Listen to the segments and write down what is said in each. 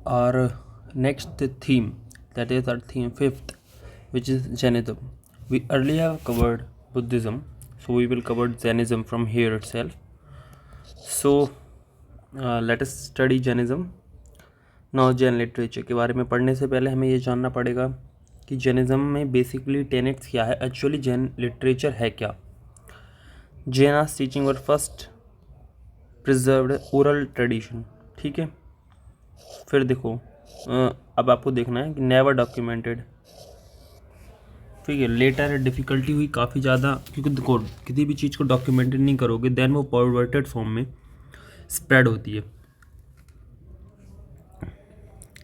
our next theme, that is our theme fifth, which is Jainism. We earlier have covered Buddhism, so we will cover Jainism from here itself. So let us study Jainism. Now Jain literature के बारे में पढ़ने से पहले हमें ये जानना पड़ेगा कि जैनिज़्म में बेसिकली टेनेट्स क्या है, एक्चुअली जैन लिटरेचर है क्या. Jainas teaching were first preserved oral tradition. ठीक है, फिर देखो अब आपको देखना है कि नेवर डॉक्यूमेंटेड. ठीक है, लेटर डिफ़िकल्टी हुई काफ़ी ज़्यादा, क्योंकि देखो किसी भी चीज़ को डॉक्यूमेंटेड नहीं करोगे देन वो परवर्टेड फॉर्म में स्प्रेड होती है.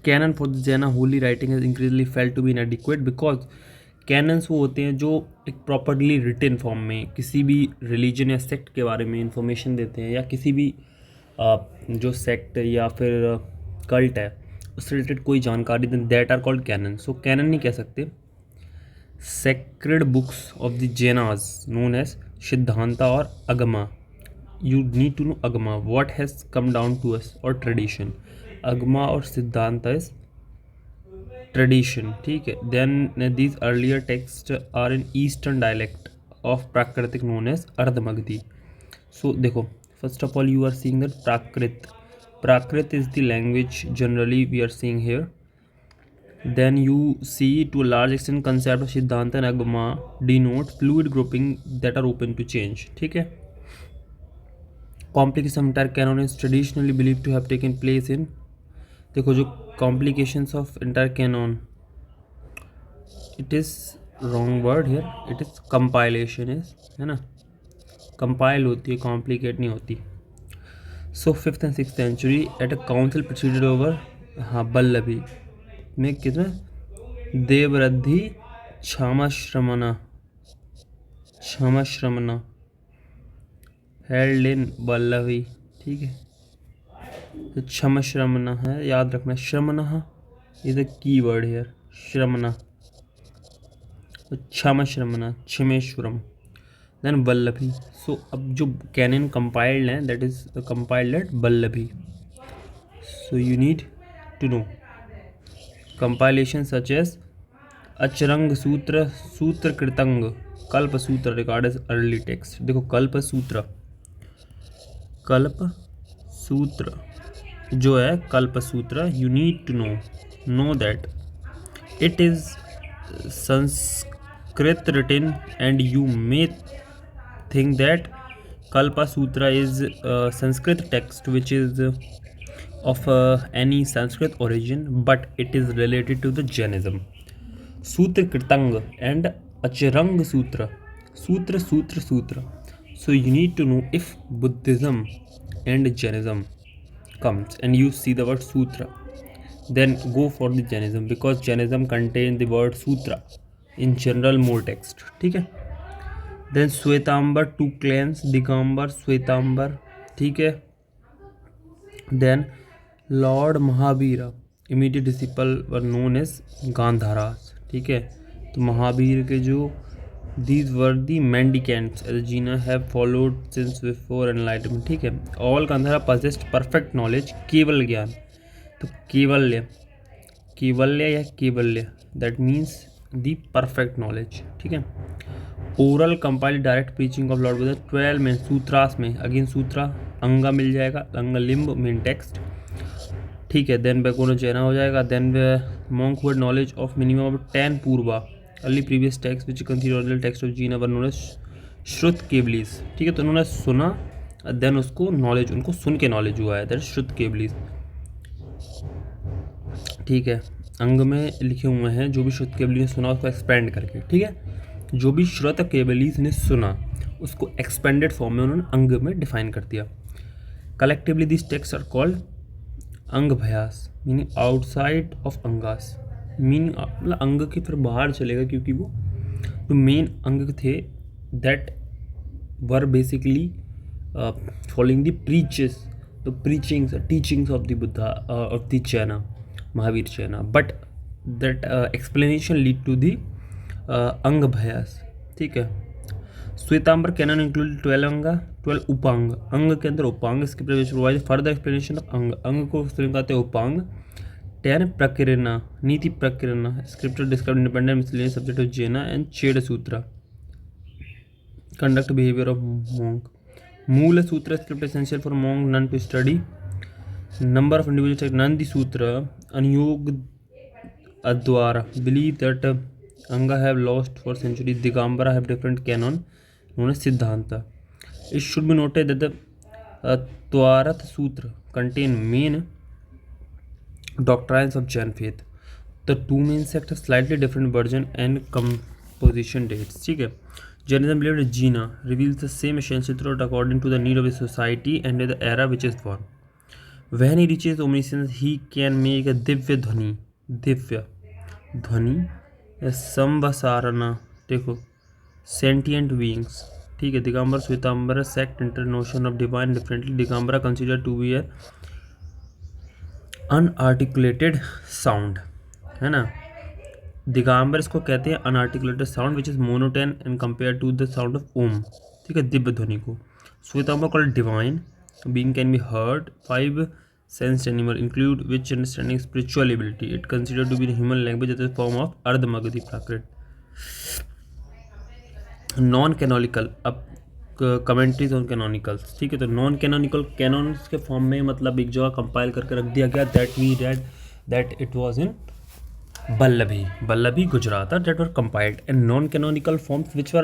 Cannon for the Jaina holy writing has increasingly felt to be inadequate because canons वो होते हैं जो एक प्रॉपरली रिटन फॉर्म में किसी भी रिलीजन या सेक्ट के बारे में इंफॉर्मेशन देते हैं, या किसी भी जो सेक्ट या फिर कल्ट है उससे रिलेटेड कोई जानकारी दें, that are called canon. So canon नहीं कह सकते. Sacred books of the Jainas known as Siddhanta और Agama. You need to know Agama, what has come down to us, और ट्रेडिशन. अगमा और सिद्धांता इज ट्रेडिशन. ठीक है, then these earlier text are in eastern dialect of Prakrit known as Ardhamagadhi. So देखो, first of all you are seeing that Prakrit is the language generally we are seeing here. Then you see to a large extent concept of Siddhanta and Agama denote fluid grouping that are open to change. ठीक है, complication entire canon is traditionally believed to have taken place in, देखो जो complications of entire canon, it is wrong word here, it is compilation is, है ना, compile होती है, complicate नहीं होती. So 5th and 6th century at a council proceeded over, हाँ, बल्लभी में कितना देवरद्धि क्षमाश्रमना हेल्ड इन बल्लभी. ठीक है, तो क्षमश्रमना है, याद रखना. श्रमना इज अ की वर्ड हेयर, श्रमना, तो क्षमश्रमना, क्षमेश्वरम, देन बल्लभी. सो अब जो कैनन कंपाइल्ड है that is compiled at Vallabhi. So you need to know compilation such as Acharanga Sutra, Sutra कृतंग, कल्प सूत्र रिकॉर्ड एज अर्ली टेक्स्ट. देखो कल्प सूत्र जो है Kalpa Sutra, you need to know that it is Sanskrit written and you may think that Kalpa Sutra is a Sanskrit text which is of any Sanskrit origin, but it is related to the Jainism. Sutra Kritang and Acharang Sutra. So you need to know if Buddhism and Jainism comes and you see the word Sutra, then go for the Jainism, because Jainism contains the word Sutra in general more text. ठीक है, then Shvetambar two clans, Digambar, Shvetambar. ठीक है, then lord Mahavira immediate disciple were known as Ganadharas. ठीक है, तो महावीर के जो these were the mendicants as Jina have followed since before enlightenment. ठीक है, all Ganadhara possessed perfect knowledge, Kevala Jnana. तो केवल्य या Kaivalya that means the perfect knowledge. ठीक है, oral compiled direct preaching of lord Buddha 12 में सूत्रास में, अगेन सूत्रा अंगा मिल जाएगा, अंग लिम्ब मेन टेक्स्ट. ठीक है, देन बैकोनो जैना हो जाएगा. Then monk word knowledge of minimum of 10 Purva early previous text which consider original text of Jina were known as Shruta Kevalis. ठीक है, तो उन्होंने सुना, देन उसको नॉलेज, उनको सुन के नॉलेज हुआ है, दैट श्रुत केवलीस. ठीक है, अंग में लिखे हुए हैं जो भी श्रुत केवली ने सुना उसको एक्सपेंड करके. ठीक है, जो भी श्रुत केवलीस ने सुना उसको एक्सपेंडेड फॉर्म में उन्होंने अंग में डिफाइन कर दिया. Collectively this text are called Anga Bahyas, meaning outside of Angas, meaning मतलब अंग के फिर बाहर चलेगा, क्योंकि वो जो मेन अंग थे that were basically following the preachings teachings of the Buddha of the Jaina, Mahavira Jaina, but that explanation lead to the Anga भयास. ठीक है, श्वेतांबर कैनन इंक्लूड 12 अंगा, 12 उपांग, अंग के अंदर उपांग. इसके प्रोवाइड फर्दर एक्सप्लेनेशन ऑफ अंग, अंग को कहते हैं उपांग. 10 Prakirana, Niti Prakirana, scripture describe independent miscellaneous subject of Jaina and Cheda Sutra. Conduct behavior of monk. Moola Sutra script essential for monk nun to study. Number of individuals like Nandi Sutra, Anyog Adwara believe that Anga have lost for centuries. Digambara have different canon known as Siddhanta. It should be noted that the Twarath Sutra contain main doctrines of Jain faith. The two main sects have slightly different version and composition dates. ठीक है. Jainism believed that Jina reveals the same essential truth according to the need of the society and the era which is born. When he reaches omniscience, he can make a divya dhvani, a samvasarana. देखो sentient beings. ठीक है. Digambar Shvetambar sect inter notion of divine differently. Digambara considered to be a unarticulated sound, है ना. दिगंबर इसको कहते हैं unarticulated sound which is monotone and compare to the sound of Om. ठीक है. दिव्य ध्वनि को. Shvetambar called divine being can be heard. 5 sensed animal include which understanding spiritual ability. It considered to be human language as a form of Ardhamagadhi Prakrit. Non canonical. अब commentaries on canonicals. ठीक है. तो non canonical canons के form में मतलब एक जगह compile करके रख दिया गया. That we read that it was in Vallavi Gujarat that were compiled, and non-canonical forms which were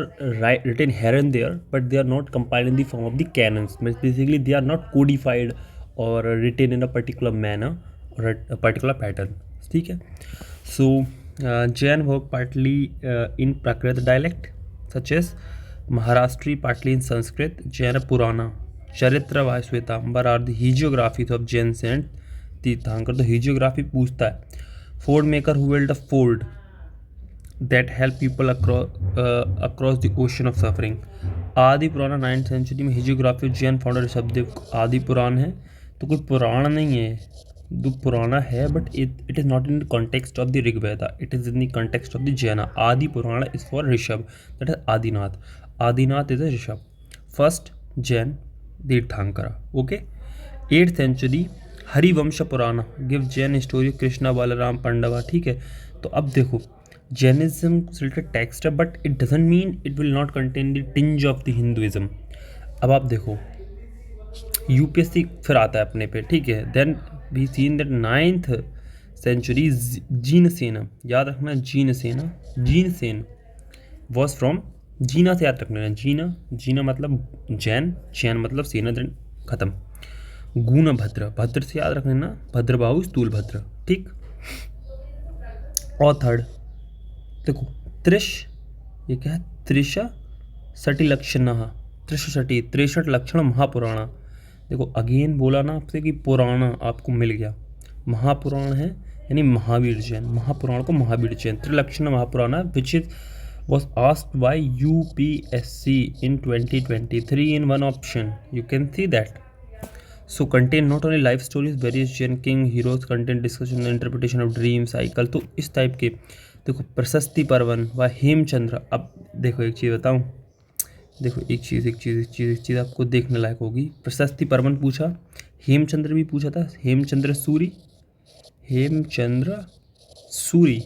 written here and there, but they are not compiled in the form of the canons. Basically, they are not codified or written in a particular manner or a particular pattern. ठीक है. So Jain work partly in Prakrit dialect such as Maharashtri, partly in Sanskrit. Jain Purana, Charitra, Vaishwetambar are the hagiographies of Jain saint Tirthankar. तो hagiography पूछता है. Ford maker who built a ford that help people across the ocean of suffering. आदि पुराण 9th century में hagiography Jain founder शब्द आदि पुराण है. तो कोई पुराण नहीं है, दो पुराना है, but it is not in the context of the Rigveda, it is in the context of the Jaina. Adi Purana is for Rishabha, that is Adinath. Adinath is a Rishabha. First Jain Tirthankara. Okay. 8th century Harivansh Purana give Jain story Krishna Balram Pandava. ठीक है. तो अब देखो जैनिज्म रिलेटेड टेक्स्ट है, but it doesn't mean it will not contain the tinge of the Hinduism. अब आप देखो UPSC फिर आता है अपने पे. ठीक है. Then we seen that 9th century Jinasena, याद रखना Jinasena was from Jina से याद रखना. जीना मतलब जैन मतलब सेना. देन खत्म. गुणभद्र, भद्र से याद रखना ना, भद्रबाहु स्थूल भद्र. ठीक. और थर्ड देखो त्रिश, ये क्या है, त्रिश सटी लक्षण, त्रिश सटी 63 लक्षण महापुराण. देखो अगेन बोला ना आपसे कि पुराण आपको मिल गया. महापुराण है यानी महावीर जैन. महापुराण को Mahavira Jain. Trilakshana Mahapurana which is was asked by UPSC in 2023 in one option. You can see that. So contain not only life stories, various Jain king heroes, content discussion and interpretation of dream cycle. तो इस type के देखो प्रशस्ति पर्वन व हेमचंद्र. अब देखो एक चीज़ बताऊँ, देखो एक चीज़ आपको देखने लायक होगी. प्रशस्ति पर्वन पूछा, हेमचंद्र भी पूछा था. हेमचंद्र सूरी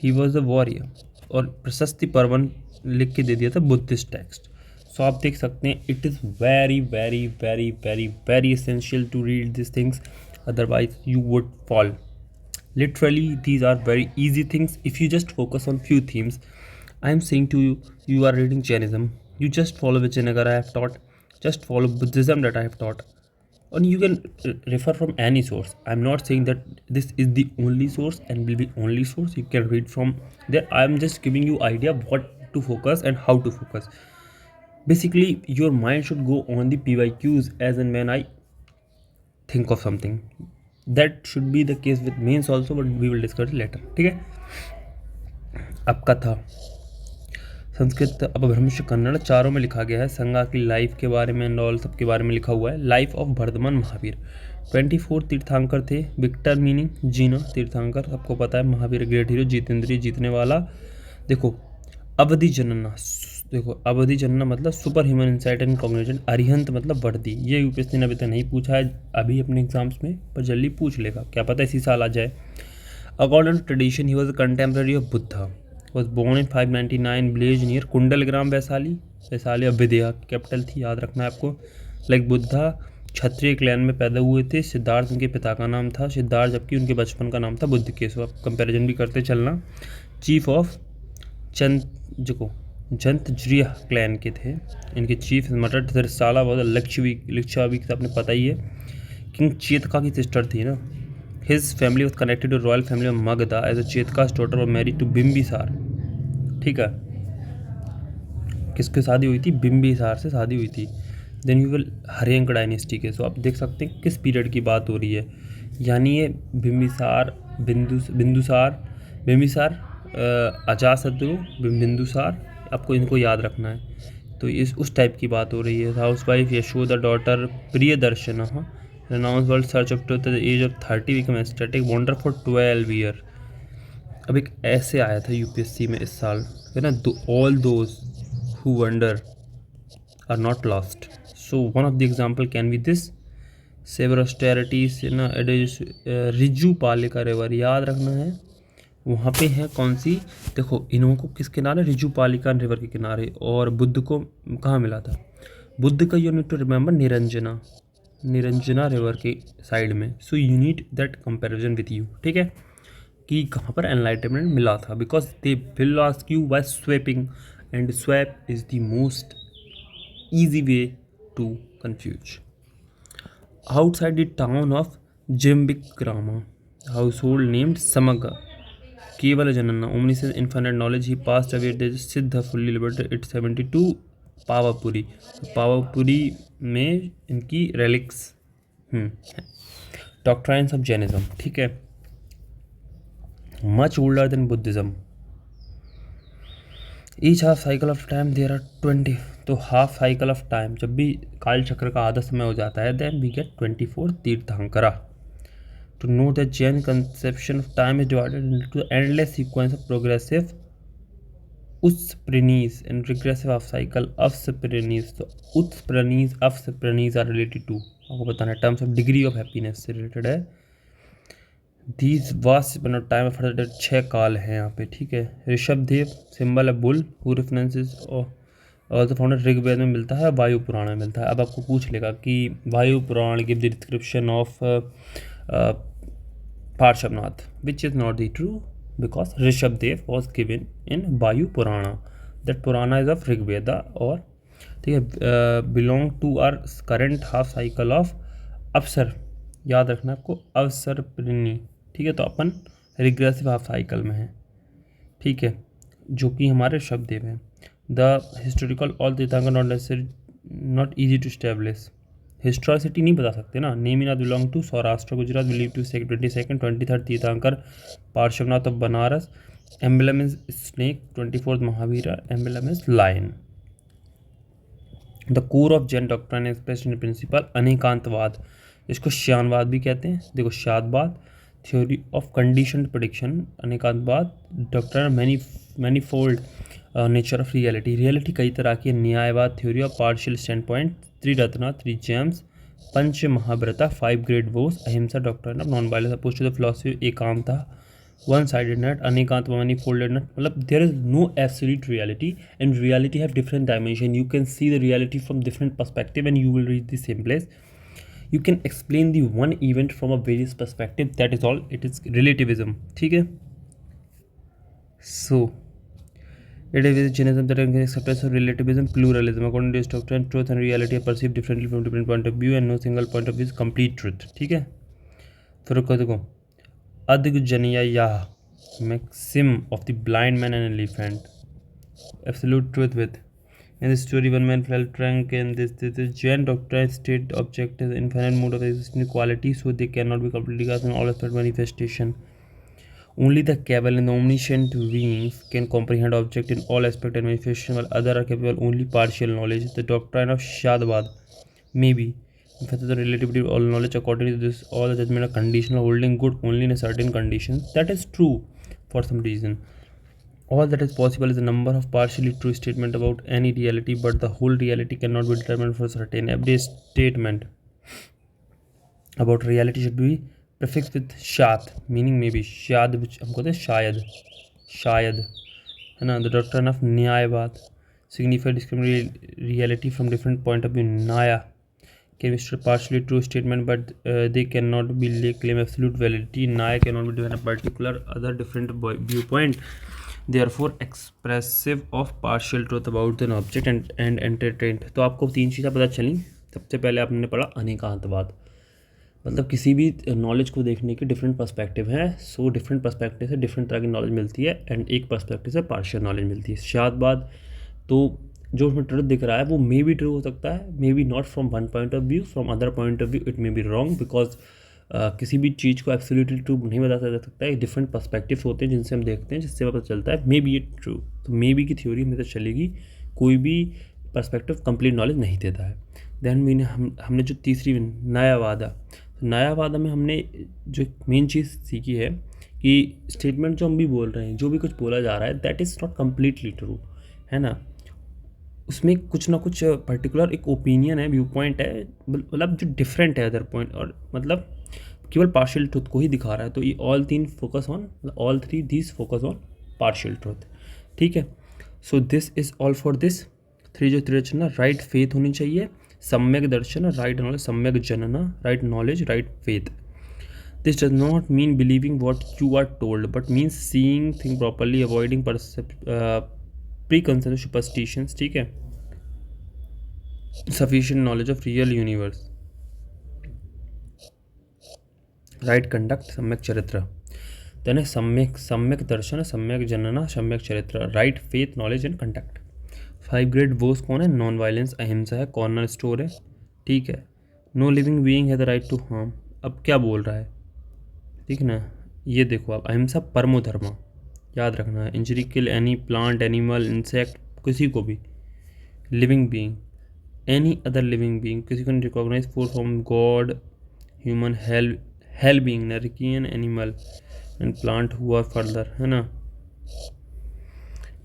ही वॉज अ वॉरियर. और प्रशस्ति पर्वन लिख के दे दिया था बुद्धिस्ट टेक्स्ट. सो आप देख सकते हैं it is very very very very very essential to read this things, otherwise you would fall. Literally these are very easy things if you just focus on few themes. I am saying to you, you are reading Jainism, you just follow Vijayanagar I have taught, just follow Buddhism that I have taught, and you can refer from any source. I am not saying that this is the only source and will be only source. You can read from there. I am just giving you idea what to focus and how to focus. Basically your mind should go on the PYQs as and when I think of something. That should be the case with mains also, but we will discuss it later. ठीक है. अब कथा संस्कृत अपभ्रंश कन्नड़ चारों में लिखा गया है. संगा की लाइफ के बारे में एंड ऑल सब के बारे में लिखा हुआ है. Life of Varthaman Mahavir. 24 तीर्थंकर थे. विक्टर मीनिंग जीना, तीर्थंकर सबको पता है. महावीर ग्रेट हीरो, जितेंद्रिय जीतने वाला. देखो अवधि जनना देखो अवधि जनना मतलब super human insight and cognition, Arihant मतलब वर्दी। ये यूपीएससी ने अभी तक नहीं पूछा है अभी अपने एग्जाम्स में, पर जल्दी पूछ लेगा, क्या पता इसी साल आ जाए। According to tradition he was a contemporary of Buddha, was born in 599 village near Kundalgram Vaishali. Vaishali अब विद्या कैपिटल थी, याद रखना है आपको। लाइक बुद्धा क्षत्रिय क्लैन में पैदा हुए थे। सिद्धार्थ उनके पिता का नाम था सिद्धार्थ, जबकि उनके बचपन का नाम था बुद्ध केशव। आप कंपेरिजन भी करते चलना। चीफ ऑफ जंतज्रिया क्लैन के थे। इनके चीफ मटर तिरसाला वॉज लिच्छवी आपने पता ही है, किंग चेतका की सिस्टर थी ना। His family was connected to royal family of Magadha as a Chetaka's daughter was married to Bimbisara. ठीक है, किसके शादी हुई थी? बिम्बिसार से शादी हुई थी। Then you will Haryanka dynasty के। सो आप देख सकते हैं किस पीरियड की बात हो रही है, यानी ये बिम्बिसार अजातशत्रु बिंदुसार, आपको इनको याद रखना है। तो इस उस टाइप की बात हो रही है। House wife Yashoda daughter Priyadarshan renowned world search after the age of 30 become aesthetic wonder for 12 year। अब एक ऐसे आया था यूपीएससी में इस साल, है ना, all those who wander are not lost. So one of the example can be this severe austerities ना रिजू पालिका रिवर, याद रखना है। वहाँ पे है कौन सी? देखो इनको किस किनारे? रिजू पालिका रिवर के किनारे। और बुद्ध को कहाँ मिला था? बुद्ध का you need to remember Niranjana river के साइड में। So you need that comparison with you, ठीक है, कि कहाँ पर एनलाइटमेंट मिला था। Because they will ask you by swapping, and swap is the most easy way to confuse. Outside the town of Jrimbhikagrama household named Samagra Kevala Jnana omniscience infinite knowledge he passed away the Siddha fully liberated 872 Pawapuri में इनकी relics doctrines of Jainism, ठीक है। Much older than Buddhism. Each half cycle of time there are 20। तो half cycle of time, जब भी काल चक्र का आधा समय हो जाता है, then we get 24 Tirthankara. To know that Jain conception of time is divided into endless sequence of progressive Utspranis and regressive half cycle Avspranis। तो Utspranis Avspranis are related to, आपको बताना है, terms of degree of happiness से related है। These vast time of 6 काल हैं यहाँ पे, ठीक है। ऋषभ देव सिंबल है bull, who references also found Rigveda में मिलता है, वायु पुराण में मिलता है। अब आपको पूछ लेगा कि Vayu Purana give the description of Parshvanath, which is not the true, because Rishabdev was given in Vayu Purana. That Purana is of Rigveda, और ठीक है belong to our current half cycle of अवसर, याद रखना आपको, अवसर प्रिनी, ठीक है। तो अपन रिग्रेसिव हाफ साइकिल में है, ठीक है, जो कि हमारे ऋषभदेव हैं। The historical all tirthankar not necessary not easy to establish, historicity नहीं बता सकते ना। Name in belong to Saurashtra Gujarat, believe to 22nd 23rd tirthankar Parshvanath of Banaras. Emblem is snake, 24th Mahavira, emblem is lion. The core of Jain doctrine expressed in principle Anekantavada, इसको श्यानवाद भी कहते हैं। देखो Syadvada theory of conditioned prediction, Anekantavada doctrine manifold nature of reality कई तरह की, न्यायवाद theory of partial stand point, Triratna 3 gems, Pancha Mahavrata 5 great vows, Ahimsa doctrine of non violence, oppose to the philosophy Ekanta, one sided net, Anekanta manifolded net. मतलब there is no absolute reality, and reality have different dimension. You can see the reality from different perspective and you will reach the same place. You can explain the one event from a various perspective, that is all, it is relativism, ठीक है। So it is Jainism that can acceptance of relativism, pluralism, according to this doctrine truth and reality are perceived differently from different point of view and no single point of view is complete truth, ठीक है। फिर देखो अद्गजनिया maxim of the blind man and elephant, absolute truth with in this story one man fell drunk, and this Jain doctrine state object is infinite mode of existing quality, so they cannot be completely grasped in all aspect manifestation. Only the capable and omniscient beings can comprehend object in all aspect and manifestation, while other are capable only partial knowledge. The doctrine of Shadwad may be in fact the relativity of all knowledge. According to this, all the judgment are conditional, holding good only in a certain condition. That is true for some reason. All that is possible is a number of partially true statement about any reality, but the whole reality cannot be determined for certain. Every statement about reality should be prefixed with shat, meaning maybe. शायद which हम कहते हैं शायद है ना. The doctrine of न्यायवाद signify discriminate reality from different point of view. Naya can be partially true statement, but they cannot be claim absolute validity. Naya cannot be given a particular other different viewpoint, therefore expressive of partial truth about an object and entertained. तो आपको 3 चीज़ें पता चली. सबसे पहले आपने पढ़ा अनेकांतवाद, मतलब किसी भी नॉलेज को देखने के डिफरेंट पर्सपेक्टिव हैं. सो डिफरेंट पर्सपेक्टिव से डिफरेंट तरह की नॉलेज मिलती है एंड एक पर्सपेक्टिव से पार्शियल नॉलेज मिलती है. शादबाद, तो जो उसमें ट्रुथ दिख रहा है वो मे बी ट्रू हो सकता है, may be not from one point of view, from other point of view it may be wrong, because किसी भी चीज़ को एब्सोल्युटली ट्रू नहीं बता जा सकता है. डिफरेंट पर्सपेक्टिव्स होते हैं जिनसे हम देखते हैं, जिससे पता चलता है मे बी इट ट्रू. तो मे बी की थ्योरी हमें तो चलेगी, कोई भी पर्सपेक्टिव कंप्लीट नॉलेज नहीं देता है. देन हमने जो तीसरी न्यायवादा में हमने जो मेन चीज़ सीखी है कि स्टेटमेंट जो हम भी बोल रहे हैं, जो भी कुछ बोला जा रहा है, that is not completely true, है ना. उसमें कुछ ना कुछ पर्टिकुलर एक ओपिनियन है, व्यू पॉइंट है, मतलब जो डिफरेंट है अदर पॉइंट, और मतलब केवल पार्शियल ट्रुथ को ही दिखा रहा है. तो ये all three these focus on partial truth. ठीक है. So this is all for this. Three जो त्रिरचना, राइट फेथ होनी चाहिए, सम्यक दर्शन, right knowledge, Samyak Jnana, right knowledge, right faith. This does not mean believing what you are told, but means seeing things properly, avoiding preconceived superstitions. ठीक है. Sufficient knowledge of real universe, right conduct, सम्यक चरित्र. then सम्यक दर्शन, सम्यक Jnana, Samyak Charitra, right faith, knowledge and conduct. 5 great vows कौन है? Non violence अहिंसा है, कॉर्नर स्टोर है. ठीक है. नो लिविंग बीइंग है द राइट टू हार्म. अब क्या बोल रहा है, ठीक है ना. ये देखो आप, अहिंसा परमो धर्मा, याद रखना है. Injury kill any plant, animal, insect, किसी को भी. Living being, any other living being, किसी को नहीं recognise for from god, human, hell being, नरकियन, एनिमल एंड प्लांट हुआ फर्दर, है ना.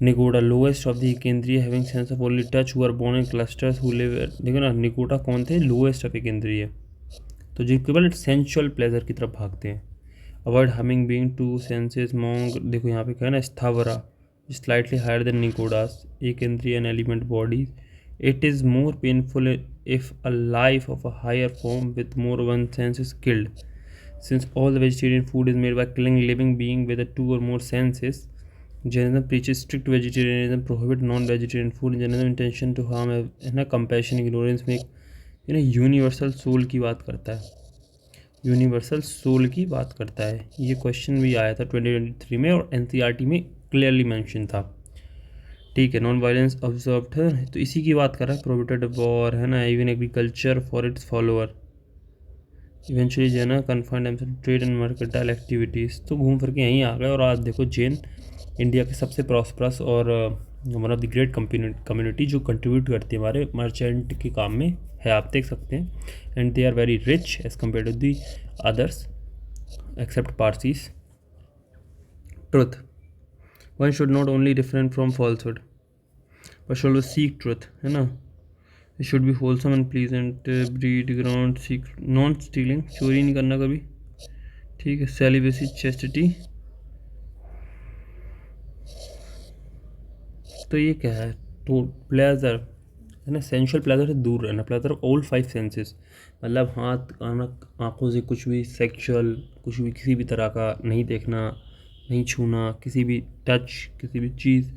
निगोडा, लोएस्ट ऑफ द केंद्रीय, having sense of only touch, who are born in clusters, who live. देखो ना, निगोडा कौन थे? लोएस्ट ऑफ केंद्रीय, तो जो केवल सेंशुअल प्लेजर की तरफ भागते हैं. Avoid harming being two senses, among, देखो यहाँ पे क्या है ना, Sthavara, slightly higher than Nigodas, एक इंद्रिय an element body. It is more painful if a life of a higher form with more one sense is killed, since all the vegetarian food is made by killing living being with 2 or more senses. Jainism preaches strict vegetarianism, prohibit non-vegetarian food. Jainism intention to harm है ना, compassion, ignorance में ये ना universal soul की बात करता है, universal soul की बात करता है. ये क्वेश्चन भी आया था 2023 में और एनसीईआरटी में क्लियरली मेंशन था. ठीक है. नॉन वायलेंस ऑब्जर्व्ड है, तो इसी की बात कर रहा है. प्रोहिबिटेड वॉर, है ना. Even agriculture for its follower. Eventually जो है ना, confined trade and mercantile activities. तो घूम फिर के यहीं आ गए. और आज देखो, जैन इंडिया के सबसे प्रॉस्परस और one of the great community जो कंट्रीब्यूट करती है हमारे मर्चेंट के काम में है, आप देख सकते हैं. And they are very rich as compare to the others except Parsis. Truth, one should not only different from falsehood but should seek truth, है ना. It should be wholesome and pleasant, breed ground, seek, non stealing, चोरी नहीं करना कभी. ठीक है. Celibacy, chastity. तो ये क्या है? तो प्लेजर, है ना, सेंशुअल प्लेजर से दूर रहना. प्लेजर ऑफ ऑल 5 सेंसेस, मतलब हाथ, कान, आँखों से कुछ भी सेक्सुअल, कुछ भी किसी भी तरह का नहीं देखना, नहीं छूना, किसी भी टच, किसी भी चीज़.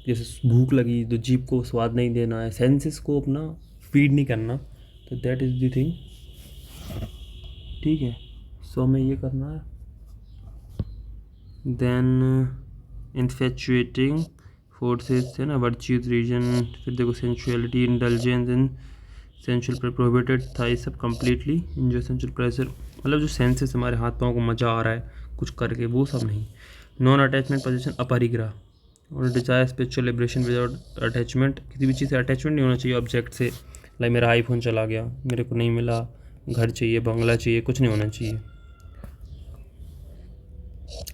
जैसे भूख लगी तो जीभ को स्वाद नहीं देना है, सेंसेस को अपना फीड नहीं करना. तो दैट इज़ द थिंग. ठीक है. सो हमें ये करना है. देन इन्फेचुएटिंग फोर्सेस, है ना, वर्च्यूज, रीजन. फिर देखो sensuality, indulgence in sensual, prohibited था ये सब कम्प्लीटली. इंजॉय सेंशुअल प्रेशर, मतलब जो सेंसेस हमारे हाथ पाँव को मज़ा आ रहा है कुछ करके, वो सब नहीं. Non attachment position, Aparigraha. और desire spiritual liberation without attachment, किसी भी चीज़ से अटैचमेंट नहीं होना चाहिए ऑब्जेक्ट से. लाइक मेरा आईफोन चला गया, मेरे को नहीं मिला, घर चाहिए, बंगला चाहिए, कुछ नहीं होना चाहिए.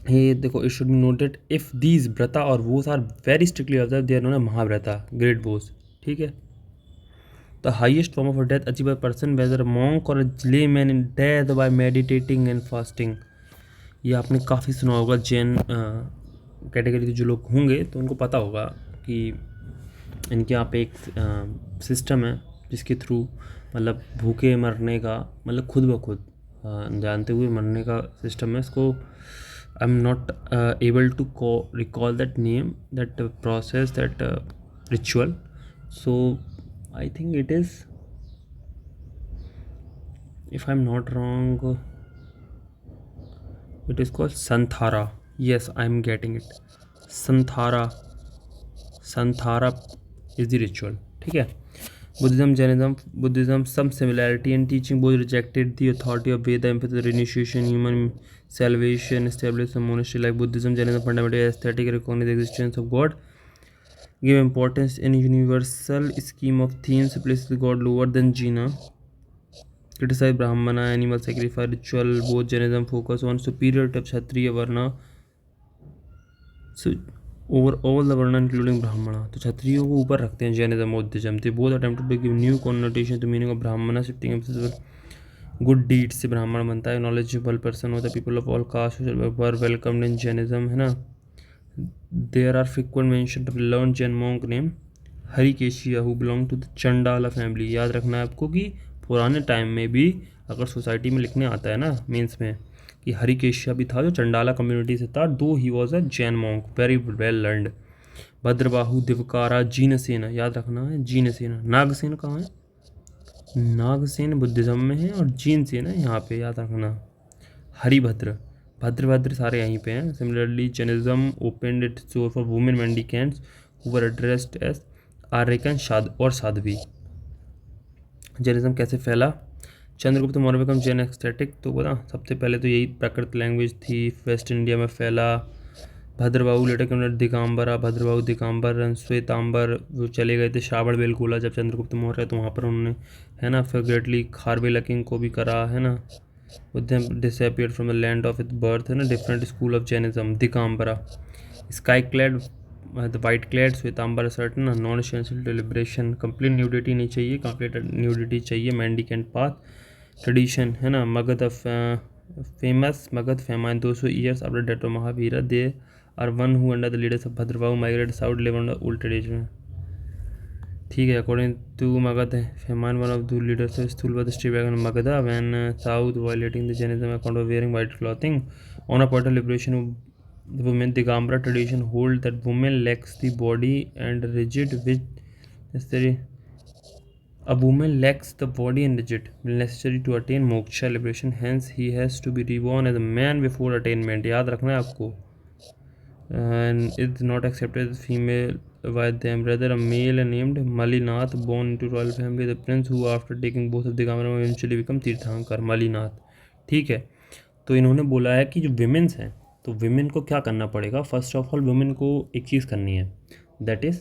ये देखो, it should be noted if these vrata और vows are very strictly observe they are known Mahavrata great vows, ठीक है। The highest form of death achieve by person whether monk और layman in death by meditating and fasting. ये आपने काफ़ी सुना होगा, Jain category के जो लोग होंगे तो उनको पता होगा कि इनके यहाँ पे एक सिस्टम है जिसके थ्रू मतलब भूखे मरने का, मतलब खुद ब खुद जानते हुए मरने का सिस्टम है। इसको I am not able to recall that name, that process, that ritual, so I think it is, if I'm not wrong, it is called Santhara. Yes, I'm getting it. Santhara is the ritual, ठीक है। Buddhism, Jainism, Buddhism, some similarity in teaching both rejected the authority of Veda, emphasized initiation, human salvation, established a monastery like Buddhism. Jainism fundamentally aesthetic, recognize the existence of God, give importance in universal scheme of themes, places God lower than Jina, criticize Brahmana, animal sacrifice ritual. Both Jainism focus on superior to Kshatriya Varna, so over all the Varna including Brahmana. तो क्षत्रियों को ऊपर रखते हैं Jainism और Buddhism. They both attempted to give new connotation to meaning of Brahmana, shifting emphasis good deeds से ब्राह्मण बनता है। नॉलेजेबल पर्सन होता है, people of all caste were welcomed in Jainism, है ना। There are frequent mention of learn Jain monk name Harikeshiya who belong to the Chandala family. याद रखना है आपको कि पुराने टाइम में भी अगर सोसाइटी में लिखने आता है ना मेंस में कि हरिकेशिया भी था जो चंडाला कम्युनिटी से था, दो ही was a Jain monk, very well learned. Bhadrabahu, Divakara, Jinasena, याद रखना है जीनसेन। नागसेन कहाँ है? नागसेन बुद्धिज्म में है और जीनसेन है यहाँ पे, याद रखना। हरिभद्र, भद्रभद्र सारे यहीं पे हैं। Similarly Jainism opened its door for women mendicants who were addressed as आर्यकन और साध्वी। जैनिज्म कैसे फैला? चंद्रगुप्त मौर्य बिकम जैन एक्सटेटिक, तो बोला सबसे पहले तो यही प्राकृत लैंग्वेज थी, वेस्ट इंडिया में फैला। भद्रबाहु लेटर कन्वर्ट दिगंबरा, भद्रबाहु दिगंबर, श्वेतांबर वो चले गए थे श्रावण बेलगोला जब चंद्रगुप्त मौर्य, तो वहाँ पर उन्होंने, है ना, फिर ग्रेटली खारवेला किंग को भी करा, है ना। Buddhism disappeared from the land of its birth, है ना, different school of Jainism. Digambara, sky clad, the white clad, Shvetambar certain, non essential deliberation, complete nudity नहीं चाहिए, कंप्लीट न्यूडिटी चाहिए। मेंडिकेंट पाथ ट्रेडिशन, है ना। Magadha famous Magadha famine 200 years after death of Mahavira, they are one who under the leaders of Bhadrabahu migrate south live on the old tradition, ठीक है। According to Magadh famine one of the leaders of Sthulabhadra श्रीवैगन Magadha when south violating the Jainism account of wearing white clothing on a point of liberation the women. The Gambra tradition hold that woman lacks the body and rigid which necessary. A woman lacks the body and rigid will necessary to attain moksha liberation. Hence, he has to be reborn as a man before attainment. याद रखना है आपको. And it's not accepted as female by them. Rather, a male named Malinath, born into royal family, the prince who after taking both of the Gambra eventually become तीर्थंकर मलिनाथ, ठीक है। तो इन्होंने बोला है कि जो विमेंस हैं तो विमेन को क्या करना पड़ेगा? फर्स्ट ऑफ ऑल विमेन को एक चीज़ करनी है, that is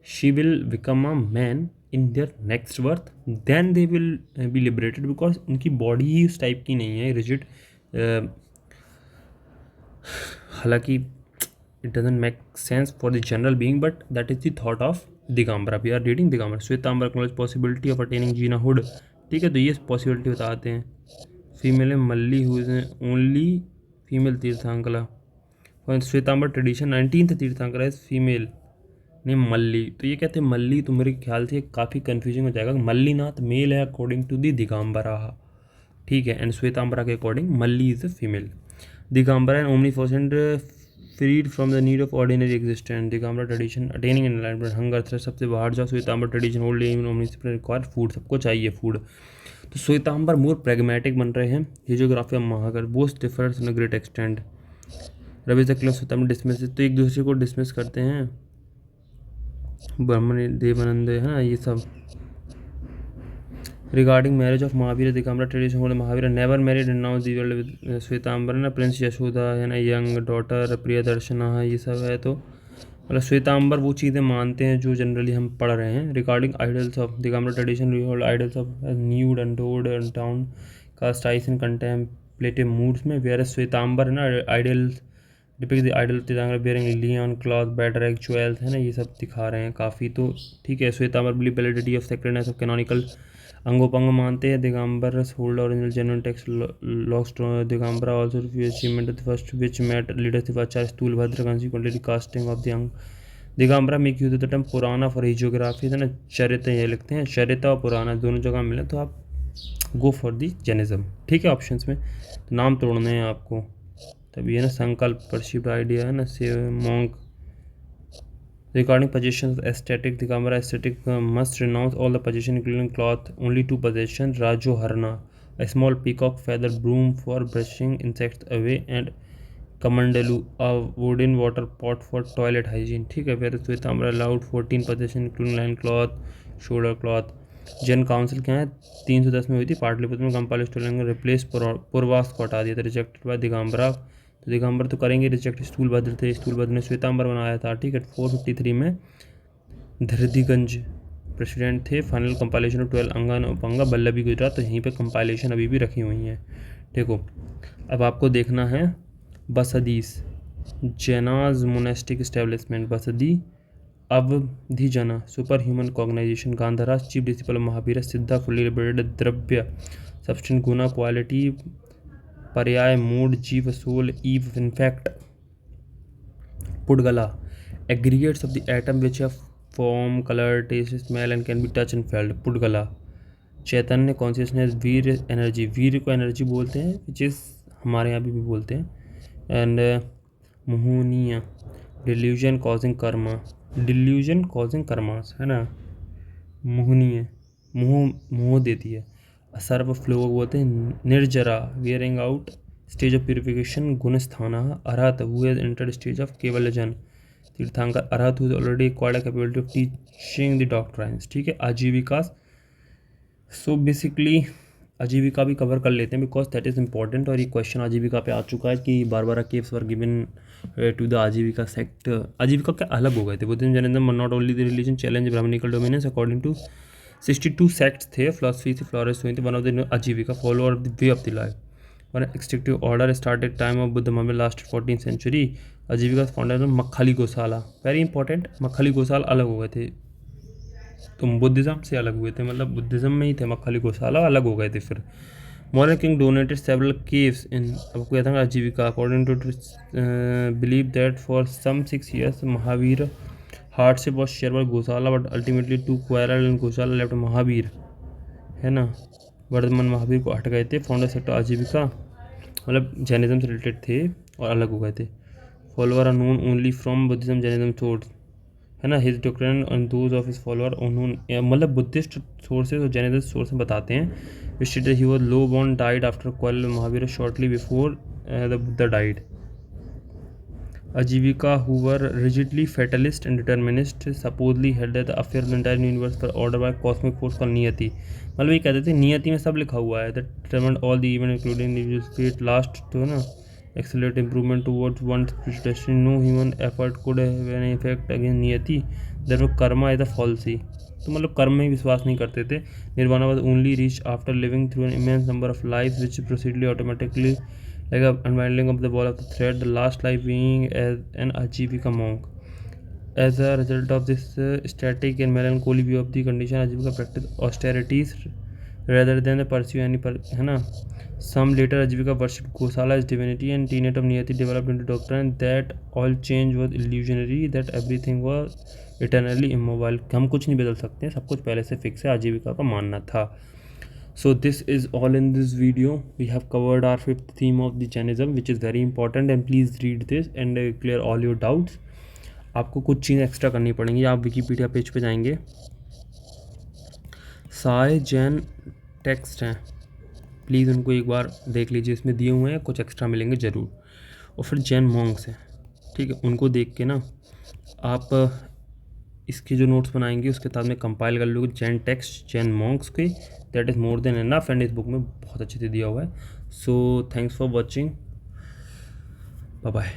she will become a man in their next birth, then they will be liberated, because उनकी बॉडी ही उस टाइप की नहीं है, रिजिड। हालांकि it doesn't make sense for the general being, but that is the thought of Digambara. We are reading Digambara. Shvetambar acknowledge possibility of attaining जीनाहुड, ठीक है। तो ये पॉसिबिलिटी बताते हैं। Female Malli who is only female तीर्थंकला, Shvetambar tradition 19th tirthankara is female name Malli. तो ये कहते हैं मल्ली, तो मेरे ख्याल से काफ़ी कन्फ्यूजिंग हो जाएगा। मल्लीनाथ मेल है अकॉर्डिंग टू दी दिगंबरा, ठीक है, एंड श्वेतांबरा के according Malli is a female. Digambara and omnipotent freed from the need of ordinary existence. Digambara tradition attaining enlightenment, hunger thirst, सबसे बाहर जाओ। Shvetambar tradition old age omnipotent require food, सबको चाहिए फूड। तो श्वेतांबर मोर प्रैग्मेटिक बन रहे हैं। हिजियोग्राफी ऑफ महागर both difference in great extent. रवि क्लब श्वेतांबर डिसमिस, तो एक दूसरे को डिसमिस करते हैं। ब्राह्मण देवानंद, है ना, ये सब। Regarding marriage of Mahavir, Digambara tradition Mahavir never married and now जीवेल्ड विद श्वेतांबर, ना, प्रिंस यशोदा, है ना, यंग डॉटर प्रियदर्शना, ये सब है। तो मतलब श्वेतांबर वो चीज़ें मानते हैं जो जनरली हम पढ़ रहे हैं। Regarding idols of Digambara tradition रिहोल्ड आइडल्स ऑफ न्यूड एंड डोड and downcast eyes in contemp contemplative moods में, whereas श्वेतांबर है ना आइडियल डिपिक्ट द आइडल तीतांबर bearing linen cloth better actuals है ना, ये सब दिखा रहे हैं काफ़ी। तो ठीक है, Shvetambar believe validity of sacredness of canonical Angopanga मानते हैं। Digambar hold original genuine text lost Digambara also achievement of the first which met leadership Acharya Sthulabhadra consequently casting of the Anga Digambara make use the term Purana for hagiography है ना, चरित्र ये लिखते हैं, चरित्र और पुराना दोनों जगह मिले तो आप गो फॉर दी जैनिज्म। ठीक है, ऑप्शंस में तो नाम तोड़ने हैं आपको, तभी है ना संकल्प परसिव्ड आइडिया है ना से monk recording possession ascetic Digambara ascetic must renounce all the possession including cloth only two possession राजो हरना a small peacock feather broom for brushing insects away and कमंडलू a wooden water pot for toilet hygiene। ठीक है, फिर Shvetambar allowed 14 possession including loin cloth shoulder cloth. जन council क्या है 310 में हुई थी, पाटलिपुत्र में कंपाइल स्टूल रिप्लेस पूर्वास को हटा दिया था, रिजेक्टेड बाय दिगंबरा। तो दिगंबर तो करेंगे रिजेक्ट, स्थूलभद्र थे, स्थूलभद्र ने श्वेतांबर बनाया था। ठीक है, 453 में धृतिगंज प्रेसिडेंट थे, फाइनल कंपाइलेशन ऑफ 12 अंगन उपंगा बल्लभी गुजरात, तो यहीं पे कंपाइलेशन अभी भी रखी हुई हैं। देखो अब आपको देखना है Basadis Jainas monastic establishment Basadi Avadhi Jnana super human cognisation गांधाराज chief disciple Mahavir Siddha fully liberated Dravya substance Guna quality Paryaya mood Jiva soul ईव in fact Pudgala aggregates of the atom which have form colour taste smell and can be touch and felt Pudgala Chaitanya consciousness Virya energy, Virya को energy बोलते हैं which is हमारे यहाँ भी बोलते हैं। And Mohania delusion causing Karma, delusion causing karmas है ना, मोहनीय मोह देती है। सर्व फ्लो बोलते हैं Nirjara wearing out stage of purification Gunasthana Arhat who has entered stage of Kevaljnana tirthankar Arhat who already acquired capability of teaching the doctrines. ठीक है, आजीविका सो बेसिकली आजीविका भी कवर कर लेते हैं बिकॉज दैट इज़ इंपॉर्टेंट, और ये क्वेश्चन आजीविका पे आ चुका है कि Barabar caves were given to the Ajivika sect. Ajivika क्या अलग हो गए थे Buddhism Jainism not only the religion challenge brahmanical dominance according to 62 sects थे, फिलॉसफी से फ्लोरिश हुई थी। One of the Ajivika follower of the way of the life one extractive order started time of Buddha में last 14th century. Ajivika founder Makkhali Gosala, very important, Makkhali Gosala अलग हो गए थे, तुम बुद्धिज़्म से अलग हुए थे, मतलब बुद्धिज़्म में ही थे, मक्खली गोसाला अलग हो गए थे। फिर modern king donated several caves in, अब कहते हैं Ajivika according to believe that for some 6 years Mahavira hardship was share by Gosala but ultimately to quarrel and Gosala left Mahavira है ना, वर्धमान महावीर को हट गए थे। फाउंडर सेक्टर आजीविका मतलब जैनिज्म से रिलेटेड थे और अलग हो गए थे। Follower are known only from Buddhism Jainism source है ना, his doctrine and those of his follower उन्होंने मतलब बुद्धिस्ट सोर्सेज और जैनिज्म सोर्स में बताते हैं which he was low born died after quarrel Mahavir shortly before the Buddha died. Ajivika who were rigidly fatalist and determinist supposedly held that the affair of the entire universe were ordered by cosmic force called नियति, मतलब ये कहते थे नियति में सब लिखा हुआ है, that determined all the events including individual fate last तो ना accelerate improvement towards one's future destiny, no human effort could have any effect against नियति, therefore karma is a falsity। तो मतलब कर्म में विश्वास नहीं करते थे। Nirvana was only reached after living through an immense number of lives which proceeded automatically like a unwinding of the ball of the thread, the last life being as an Ajivika monk. As a result of this static and melancholy view of the condition, Ajivika practiced austerities rather than pursue any है ना। Some later Ajivika worshipped Gosala as divinity and tenet of Niyati developed into doctrine that all change was illusionary, that everything was eternally immobile। हम कुछ नहीं बदल सकते, सब कुछ पहले से फिक्स है, आजीविका का मानना था। So this is all in this video. We have covered our 5th theme of the Jainism which is very important and please read this and clear all your doubts। आपको कुछ चीज़ एक्स्ट्रा करनी पड़ेंगी, आप विकीपीडिया पेज पे जाएंगे, सारे Jain text हैं, please उनको एक बार देख लीजिए, इसमें दिए हुए हैं, कुछ एक्स्ट्रा मिलेंगे ज़रूर। और फिर जैन मॉन्क्स हैं, ठीक है, उनको देख के ना आप इसके जो नोट्स बनाएंगे उसके साथ में कंपाइल कर लोगे जैन टेक्स्ट जैन मॉन्क्स के, that is more than enough and इस बुक में बहुत अच्छे से दिया हुआ है। So thanks for watching, bye bye.